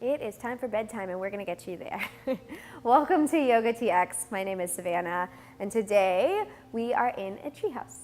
It is time for bedtime and we're gonna get you there. Welcome to Yoga TX. My name is Savannah and today we are in a treehouse.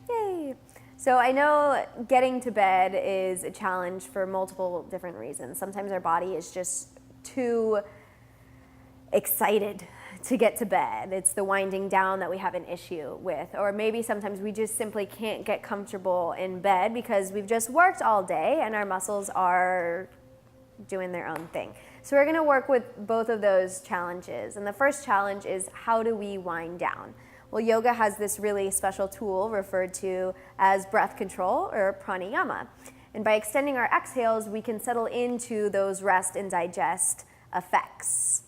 Yay! So I know getting to bed is a challenge for multiple different reasons. Sometimes our body is just too excited to get to bed. It's the winding down that we have an issue with. Or maybe sometimes we just simply can't get comfortable in bed because we've just worked all day and our muscles are doing their own thing. So we're gonna work with both of those challenges. And the first challenge is, how do we wind down? Well, yoga has this really special tool referred to as breath control or pranayama. And by extending our exhales, we can settle into those rest and digest effects.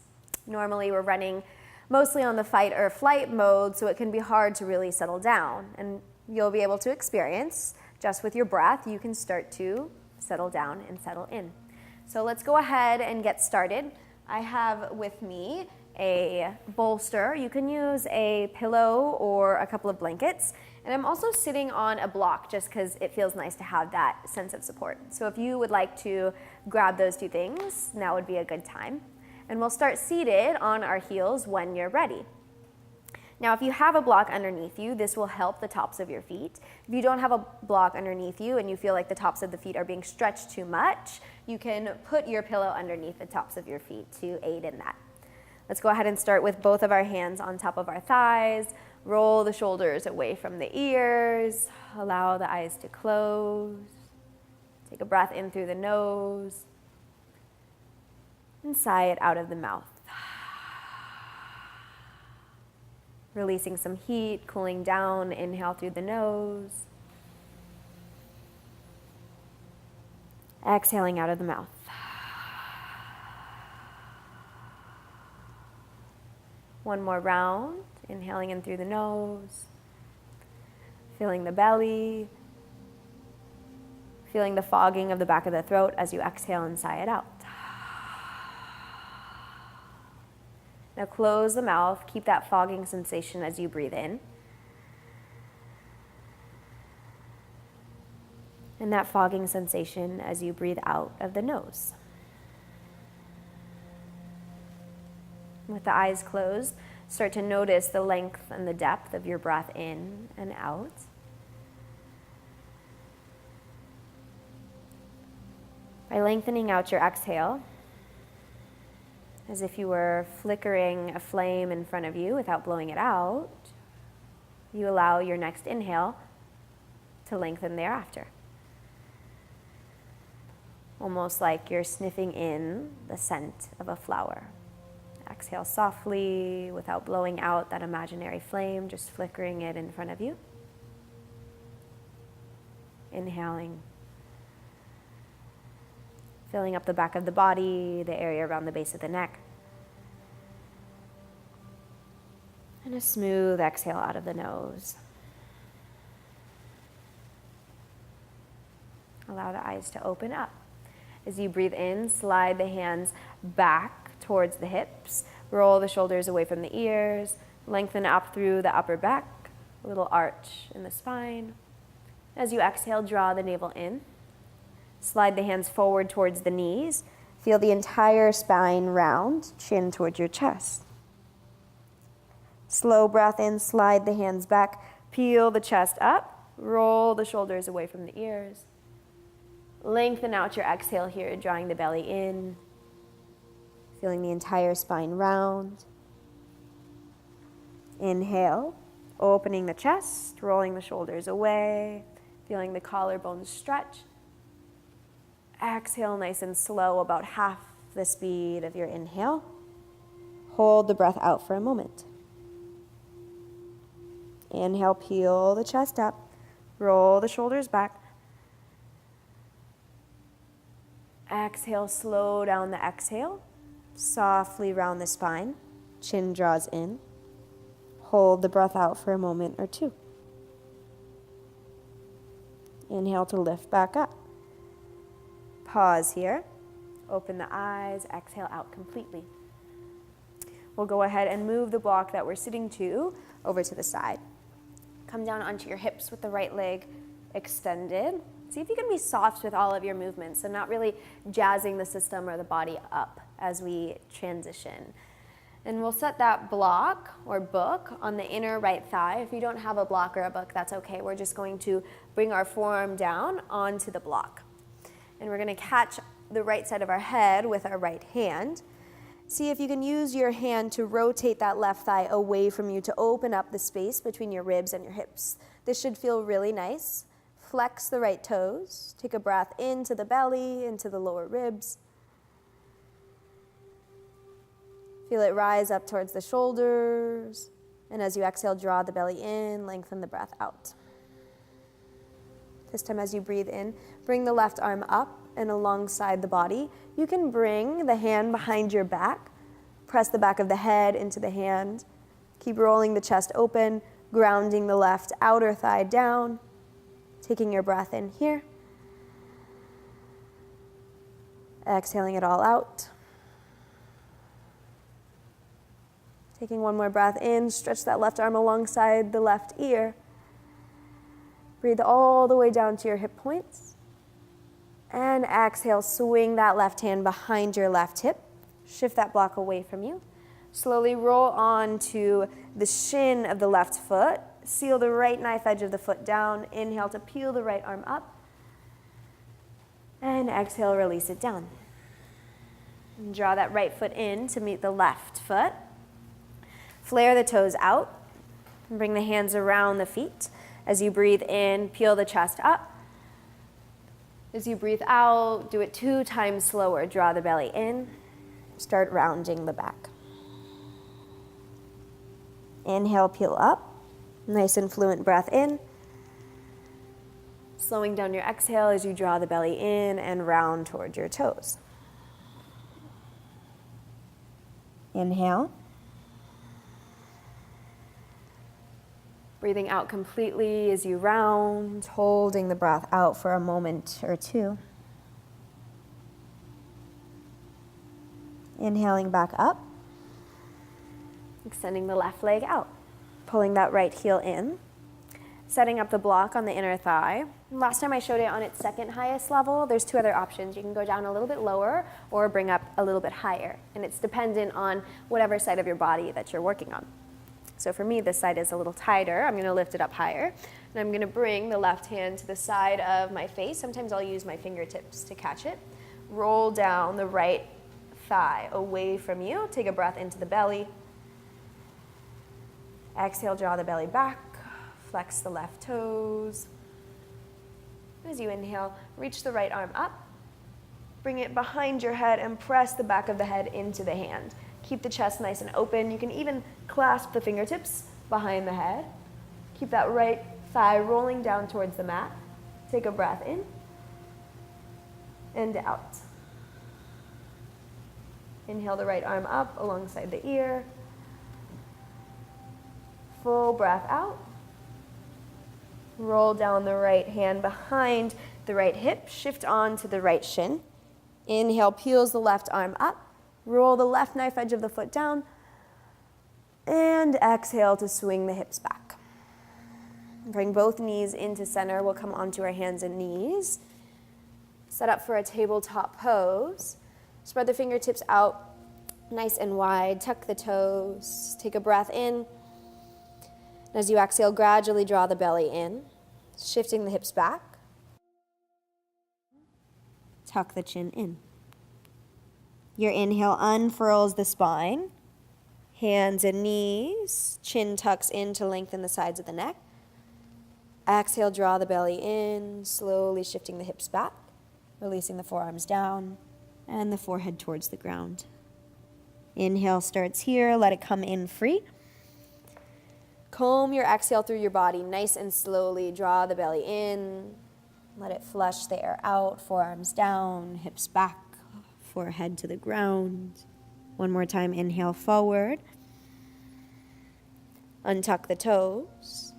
Normally we're running mostly on the fight or flight mode, so it can be hard to really settle down. And you'll be able to experience, just with your breath, you can start to settle down and settle in. So let's go ahead and get started. I have with me a bolster. You can use a pillow or a couple of blankets. And I'm also sitting on a block just because it feels nice to have that sense of support. So if you would like to grab those two things, now would be a good time. And we'll start seated on our heels when you're ready. Now, if you have a block underneath you, this will help the tops of your feet. If you don't have a block underneath you and you feel like the tops of the feet are being stretched too much, you can put your pillow underneath the tops of your feet to aid in that. Let's go ahead and start with both of our hands on top of our thighs. Roll the shoulders away from the ears. Allow the eyes to close. Take a breath in through the nose. And sigh it out of the mouth. Releasing some heat, cooling down. Inhale through the nose. Exhaling out of the mouth. One more round. Inhaling in through the nose. Feeling the belly. Feeling the fogging of the back of the throat as you exhale and sigh it out. Now close the mouth, keep that fogging sensation as you breathe in. And that fogging sensation as you breathe out of the nose. With the eyes closed, start to notice the length and the depth of your breath in and out. By lengthening out your exhale, as if you were flickering a flame in front of you without blowing it out, you allow your next inhale to lengthen thereafter. Almost like you're sniffing in the scent of a flower. Exhale softly without blowing out that imaginary flame, just flickering it in front of you. Inhaling. Filling up the back of the body, the area around the base of the neck. And a smooth exhale out of the nose. Allow the eyes to open up. As you breathe in, slide the hands back towards the hips. Roll the shoulders away from the ears. Lengthen up through the upper back. A little arch in the spine. As you exhale, draw the navel in. Slide the hands forward towards the knees. Feel the entire spine round, chin towards your chest. Slow breath in, slide the hands back, peel the chest up, roll the shoulders away from the ears. Lengthen out your exhale here, drawing the belly in, feeling the entire spine round. Inhale, opening the chest, rolling the shoulders away, feeling the collarbones stretch. Exhale nice and slow, about half the speed of your inhale. Hold the breath out for a moment. Inhale, peel the chest up, roll the shoulders back. Exhale, slow down the exhale. Softly round the spine, chin draws in. Hold the breath out for a moment or two. Inhale to lift back up. Pause here, open the eyes, exhale out completely. We'll go ahead and move the block that we're sitting to over to the side. Come down onto your hips with the right leg extended. See if you can be soft with all of your movements, so not really jazzing the system or the body up as we transition. And we'll set that block or book on the inner right thigh. If you don't have a block or a book, that's okay. We're just going to bring our forearm down onto the block. And we're going to catch the right side of our head with our right hand. See if you can use your hand to rotate that left thigh away from you to open up the space between your ribs and your hips. This should feel really nice. Flex the right toes. Take a breath into the belly, into the lower ribs. Feel it rise up towards the shoulders. And as you exhale, draw the belly in, lengthen the breath out. This time as you breathe in, bring the left arm up and alongside the body. You can bring the hand behind your back. Press the back of the head into the hand. Keep rolling the chest open, grounding the left outer thigh down. Taking your breath in here. Exhaling it all out. Taking one more breath in, stretch that left arm alongside the left ear. Breathe all the way down to your hip points. And exhale, swing that left hand behind your left hip. Shift that block away from you. Slowly roll on to the shin of the left foot. Seal the right knife edge of the foot down. Inhale to peel the right arm up. And exhale, release it down. And draw that right foot in to meet the left foot. Flare the toes out. And bring the hands around the feet. As you breathe in, peel the chest up. As you breathe out, do it 2 times slower. Draw the belly in. Start rounding the back. Inhale, peel up. Nice and fluent breath in. Slowing down your exhale as you draw the belly in and round towards your toes. Inhale. Breathing out completely as you round, holding the breath out for a moment or two. Inhaling back up. Extending the left leg out. Pulling that right heel in. Setting up the block on the inner thigh. Last time I showed it on its second highest level. There's 2 other options. You can go down a little bit lower or bring up a little bit higher. And it's dependent on whatever side of your body that you're working on. So for me, this side is a little tighter. I'm going to lift it up higher. And I'm going to bring the left hand to the side of my face. Sometimes I'll use my fingertips to catch it. Roll down the right thigh away from you. Take a breath into the belly. Exhale, draw the belly back. Flex the left toes. As you inhale, reach the right arm up. Bring it behind your head and press the back of the head into the hand. Keep the chest nice and open. You can even clasp the fingertips behind the head. Keep that right thigh rolling down towards the mat. Take a breath in and out. Inhale the right arm up alongside the ear. Full breath out. Roll down the right hand behind the right hip. Shift on to the right shin. Inhale, peels the left arm up. Roll the left knife edge of the foot down. And exhale to swing the hips back. Bring both knees into center. We'll come onto our hands and knees. Set up for a tabletop pose. Spread the fingertips out nice and wide. Tuck the toes. Take a breath in. As you exhale, gradually draw the belly in, shifting the hips back. Tuck the chin in. Your inhale unfurls the spine. Hands and knees. Chin tucks in to lengthen the sides of the neck. Exhale, draw the belly in, slowly shifting the hips back, releasing the forearms down and the forehead towards the ground. Inhale starts here. Let it come in free. Comb your exhale through your body nice and slowly. Draw the belly in. Let it flush the air out. Forearms down, hips back, forehead to the ground. One more time, inhale forward. Untuck the toes.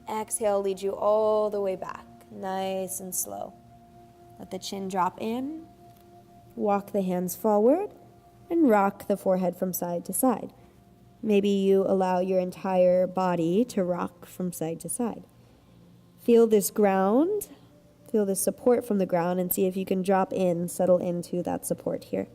Exhale, lead you all the way back, nice and slow. Let the chin drop in. Walk the hands forward and rock the forehead from side to side. Maybe you allow your entire body to rock from side to side. Feel this ground Feel the support from the ground and see if you can drop in, settle into that support here.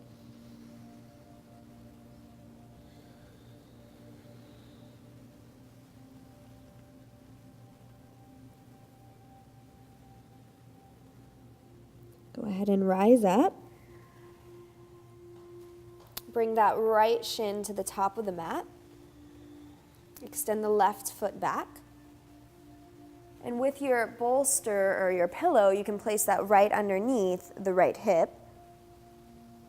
Go ahead and rise up. Bring that right shin to the top of the mat. Extend the left foot back. And with your bolster or your pillow, you can place that right underneath the right hip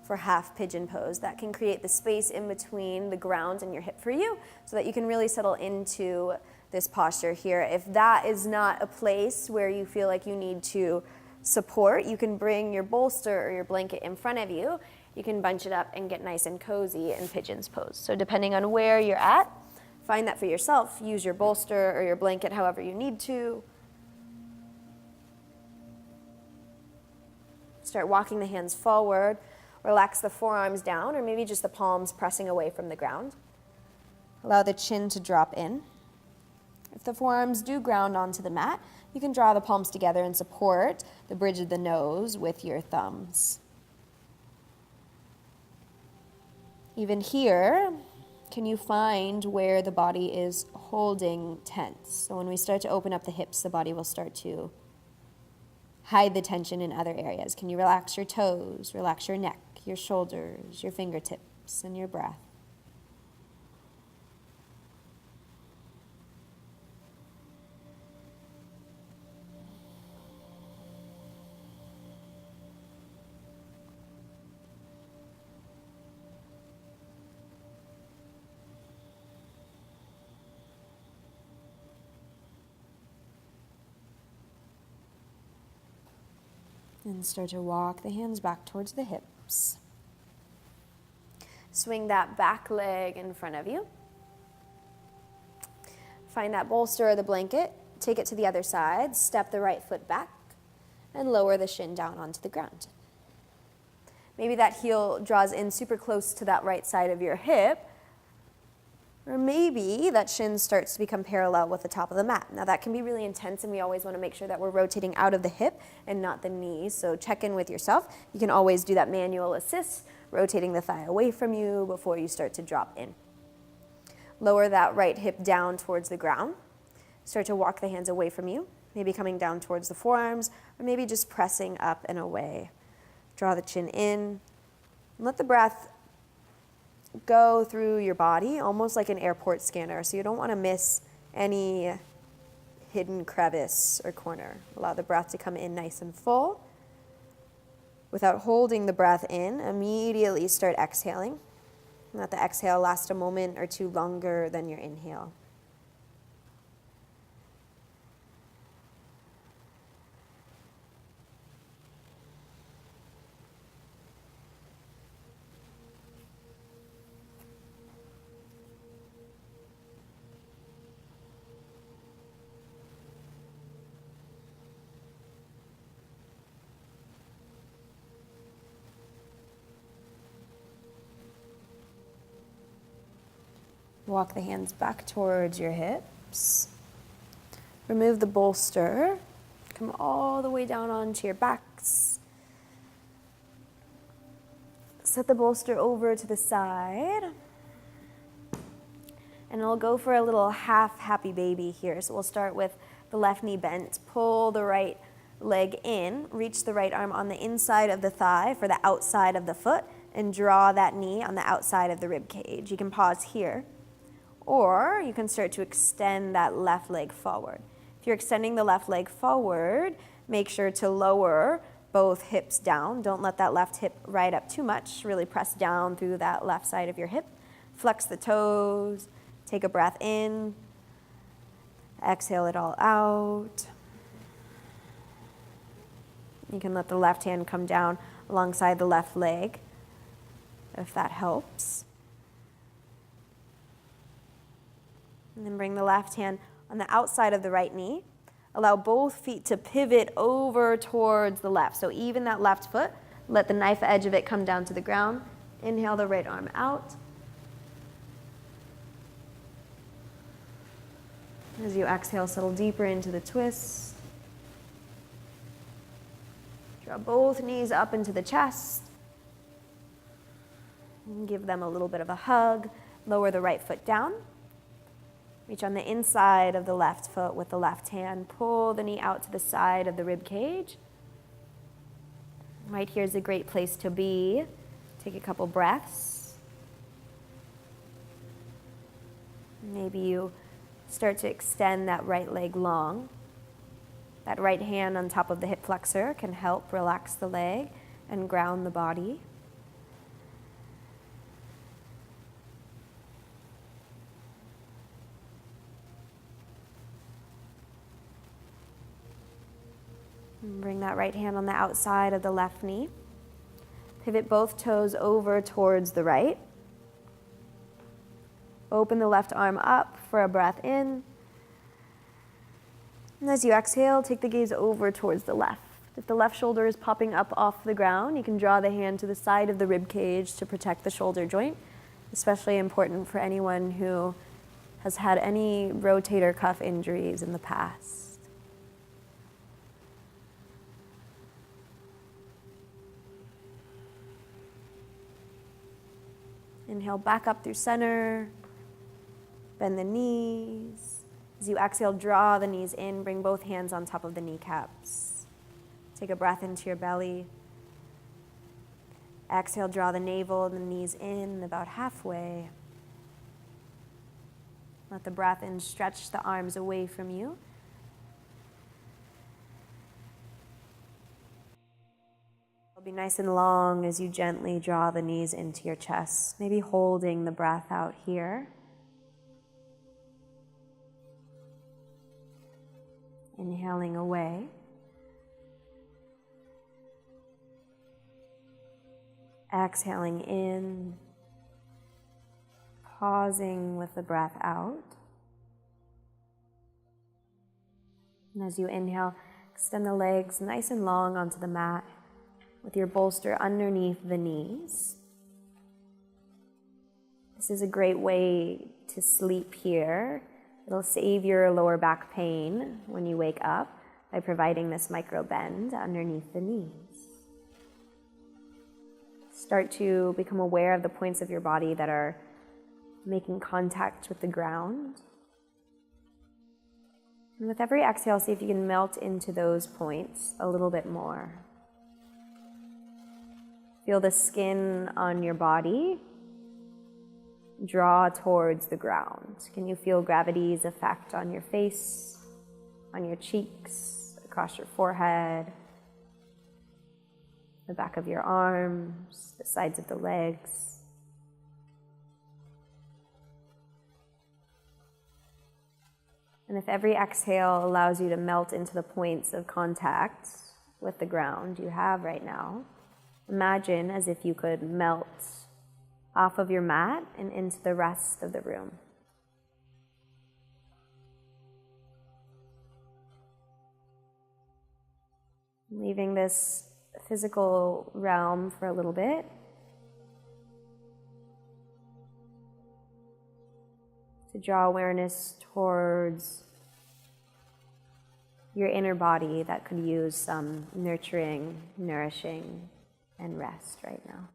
for half pigeon pose. That can create the space in between the ground and your hip for you so that you can really settle into this posture here. If that is not a place where you feel like you need to support, you can bring your bolster or your blanket in front of you. You can bunch it up and get nice and cozy in pigeon's pose. So depending on where you're at, find that for yourself. Use your bolster or your blanket however you need to. Start walking the hands forward. Relax the forearms down, or maybe just the palms pressing away from the ground. Allow the chin to drop in. If the forearms do ground onto the mat, you can draw the palms together and support the bridge of the nose with your thumbs. Even here, can you find where the body is holding tense? So when we start to open up the hips, the body will start to hide the tension in other areas. Can you relax your toes, relax your neck, your shoulders, your fingertips, and your breath? And start to walk the hands back towards the hips. Swing that back leg in front of you. Find that bolster or the blanket. Take it to the other side. Step the right foot back and lower the shin down onto the ground. Maybe that heel draws in super close to that right side of your hip. Or maybe that shin starts to become parallel with the top of the mat. Now that can be really intense, and we always want to make sure that we're rotating out of the hip and not the knees. So check in with yourself. You can always do that manual assist, rotating the thigh away from you before you start to drop in. Lower that right hip down towards the ground. Start to walk the hands away from you, maybe coming down towards the forearms, or maybe just pressing up and away. Draw the chin in. And let the breath go through your body, almost like an airport scanner. So you don't want to miss any hidden crevice or corner. Allow the breath to come in nice and full. Without holding the breath in, immediately start exhaling. Let the exhale last a moment or two longer than your inhale. Walk the hands back towards your hips. Remove the bolster. Come all the way down onto your backs. Set the bolster over to the side. And we'll go for a little half happy baby here. So we'll start with the left knee bent. Pull the right leg in. Reach the right arm on the inside of the thigh for the outside of the foot. And draw that knee on the outside of the rib cage. You can pause here. Or you can start to extend that left leg forward. If you're extending the left leg forward, make sure to lower both hips down. Don't let that left hip ride up too much. Really press down through that left side of your hip. Flex the toes. Take a breath in. Exhale it all out. You can let the left hand come down alongside the left leg, if that helps. And then bring the left hand on the outside of the right knee. Allow both feet to pivot over towards the left. So even that left foot, let the knife edge of it come down to the ground. Inhale the right arm out. As you exhale, settle deeper into the twist. Draw both knees up into the chest. And give them a little bit of a hug. Lower the right foot down. Reach on the inside of the left foot with the left hand. Pull the knee out to the side of the rib cage. Right here is a great place to be. Take a couple breaths. Maybe you start to extend that right leg long. That right hand on top of the hip flexor can help relax the leg and ground the body. And bring that right hand on the outside of the left knee. Pivot both toes over towards the right. Open the left arm up for a breath in. And as you exhale, take the gaze over towards the left. If the left shoulder is popping up off the ground, you can draw the hand to the side of the rib cage to protect the shoulder joint, especially important for anyone who has had any rotator cuff injuries in the past. Inhale back up through center. Bend the knees. As you exhale, draw the knees in. Bring both hands on top of the kneecaps. Take a breath into your belly. Exhale, draw the navel and the knees in about halfway. Let the breath in stretch the arms away from you. Be nice and long as you gently draw the knees into your chest, maybe holding the breath out here. Inhaling away. Exhaling in. Pausing with the breath out. And as you inhale, extend the legs nice and long onto the mat, with your bolster underneath the knees. This is a great way to sleep here. It'll save your lower back pain when you wake up by providing this micro bend underneath the knees. Start to become aware of the points of your body that are making contact with the ground. And with every exhale, see if you can melt into those points a little bit more. Feel the skin on your body draw towards the ground. Can you feel gravity's effect on your face, on your cheeks, across your forehead, the back of your arms, the sides of the legs? And if every exhale allows you to melt into the points of contact with the ground you have right now, imagine as if you could melt off of your mat and into the rest of the room. Leaving this physical realm for a little bit. To draw awareness towards your inner body that could use some nurturing, nourishing, and rest right now.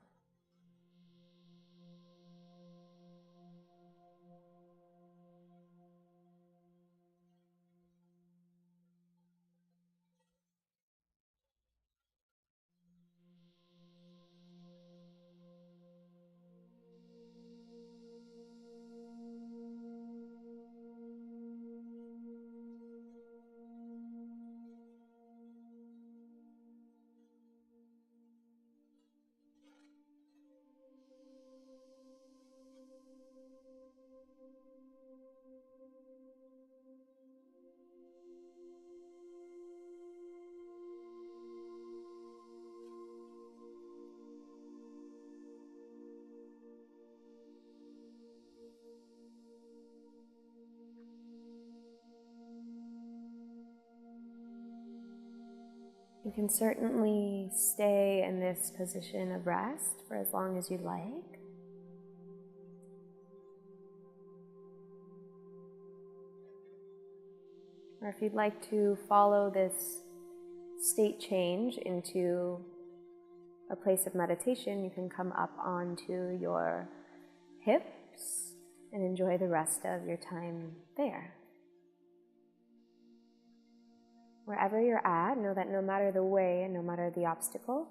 You can certainly stay in this position of rest for as long as you'd like. Or if you'd like to follow this state change into a place of meditation, you can come up onto your hips and enjoy the rest of your time there. Wherever you're at, know that no matter the way and no matter the obstacle,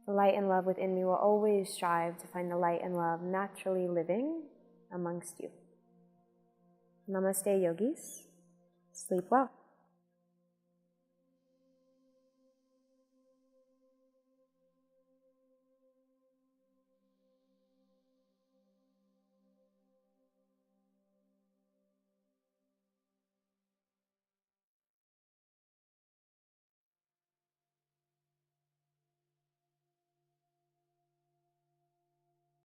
the light and love within me will always strive to find the light and love naturally living amongst you. Namaste, yogis. Sleep well.